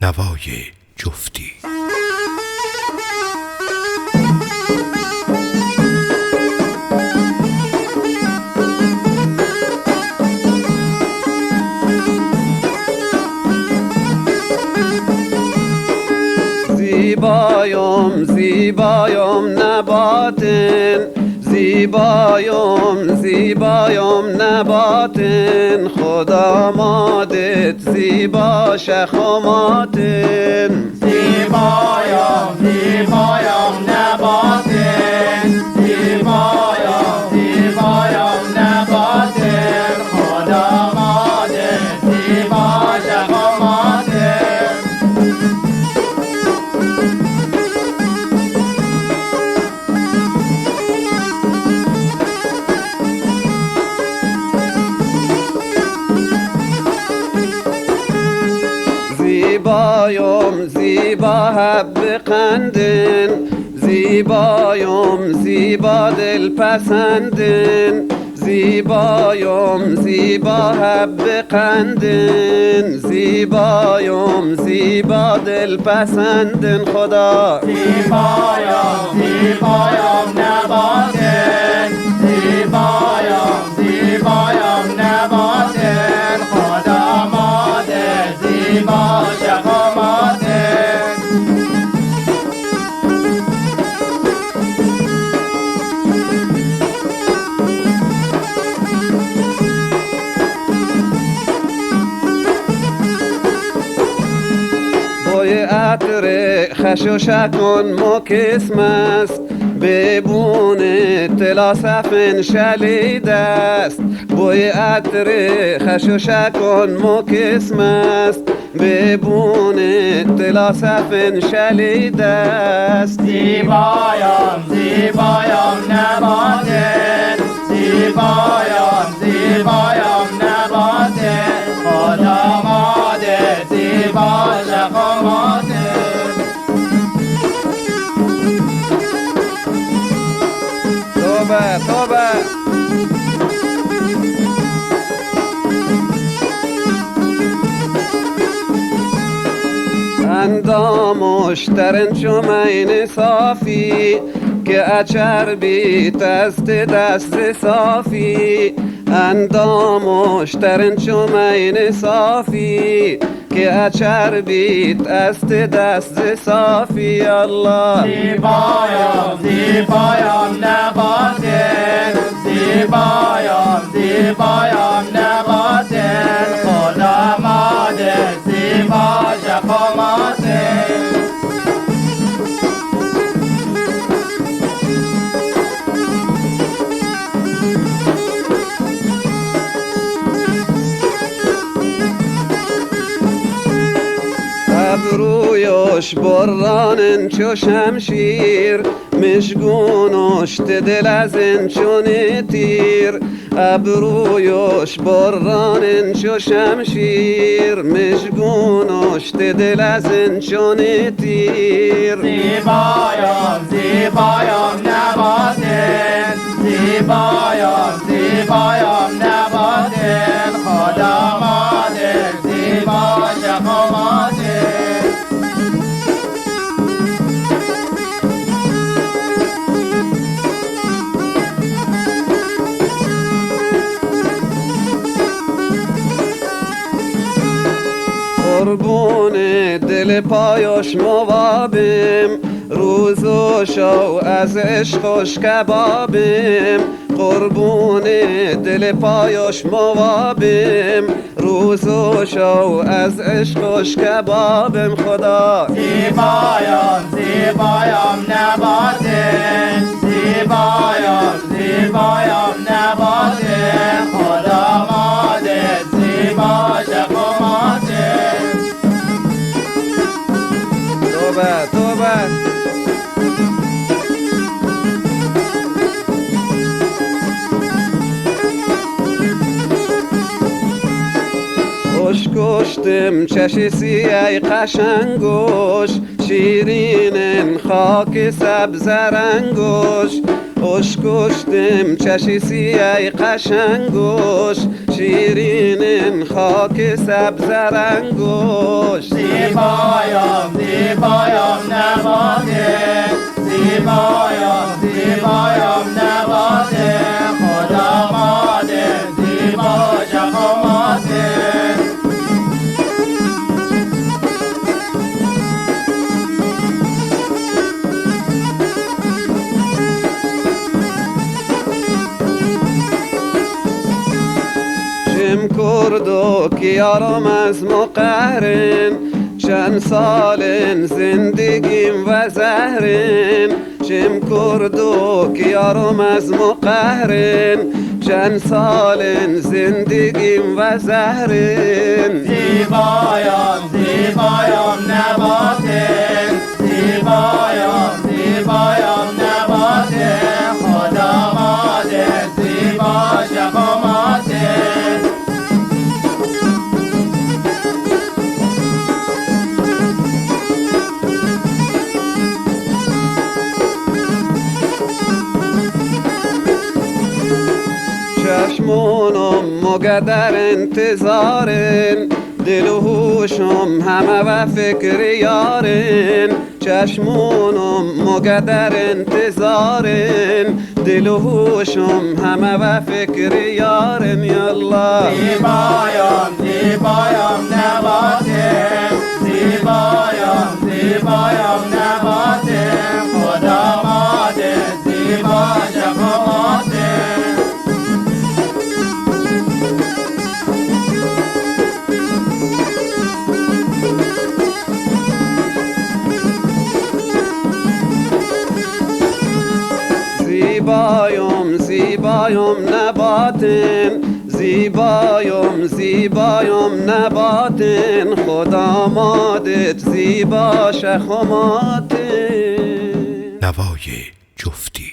نوای جفتی. زیبایم زیبایم نباتن، زیبایم زیبایم نباتن، خدا مادت زیبا شخاماتن. زیبایم زیبایم نباتن، زیبایم زیبایم نباتن، خدا مادت زیبا شخاماتن. زیبایم زیبا حب قندن، زیبایم زیبا دل پسندن، زیبایم زیبا حب قندن، زیبایم زیبا دل پسندن. خدا زیبایم زیبایم نباتن، زیبایم زیبایم نباتن، خدا مادت زیبا شخاماتن. بوی عطر خش و شکن مکسم است، ببون تلاسفن شلید است. بوی عطر خش و شکن مکسم است، ببون تلاسفن شلید است. زیبایم زیبایم نباتن، زیبایم زیبایم نباتن، خدا مادت زیبا شخاماتن. توبه توبه. اندامش درن چومین صافی، که اچر بیت است دست صافی. اندامش درن چومین صافی، که اچر بیت است دست صافی. الله زیبایم زیبایم نباتن، زیبایم زیبایم نباتن، خدا مادت زیبا شخاماتن. ابرویش برانن چو شمشیر، مشگونش دل از چون تیر. ابرویش برانن چو شمشیر، مشگونش دل از چون تیر. زیبایم زیبایم نباتن، زیبایم زیبایم نباتن، خدا مادت زیبا شخاماتن. قربون دل پایش موابم، روز و شو از عشقش کبابم. قربون دل پایش موابم، روز و شو از عشقش کبابم. خدا زیبایم زیبایم نباتن، زیبایم زیبایم نباتن، خدا مادت زیبا شخاماتن. توبه توبه. خوشگوش کشتم چشیسی ای قشنگوش شیرین خاک سبز رنگوش کشتم چشیسی ای قشنگوش شیرین خاک سبز رنگوش زیبایم زیبایم نباته زیبایم زیبایم نباته خدا ماده زیبا شخاماته شم کردو کیارم از مقهرن چند سالن زندگیم و زهرن شم کردو کیارم از مقهرن چند سالن زندگیم و زهرن زیبایم زیبایم نباته زیبایم زیبایم نباته خدا ماده زیبا شخاماته چشمونم مگه در انتظارن دل و هوشم همه و فکر یارن چشمونم مگه در انتظارن دل و هوشم همه و فکر یارن یالله زیبایم زیبایم نباته زیبایم زیبایم نباته خدا ماده زیبا شخاماته زیبایم زیبایم نباتن زیبایم زیبایم نباتن خدا مادت زیبا شخاماتن نوای جفتی.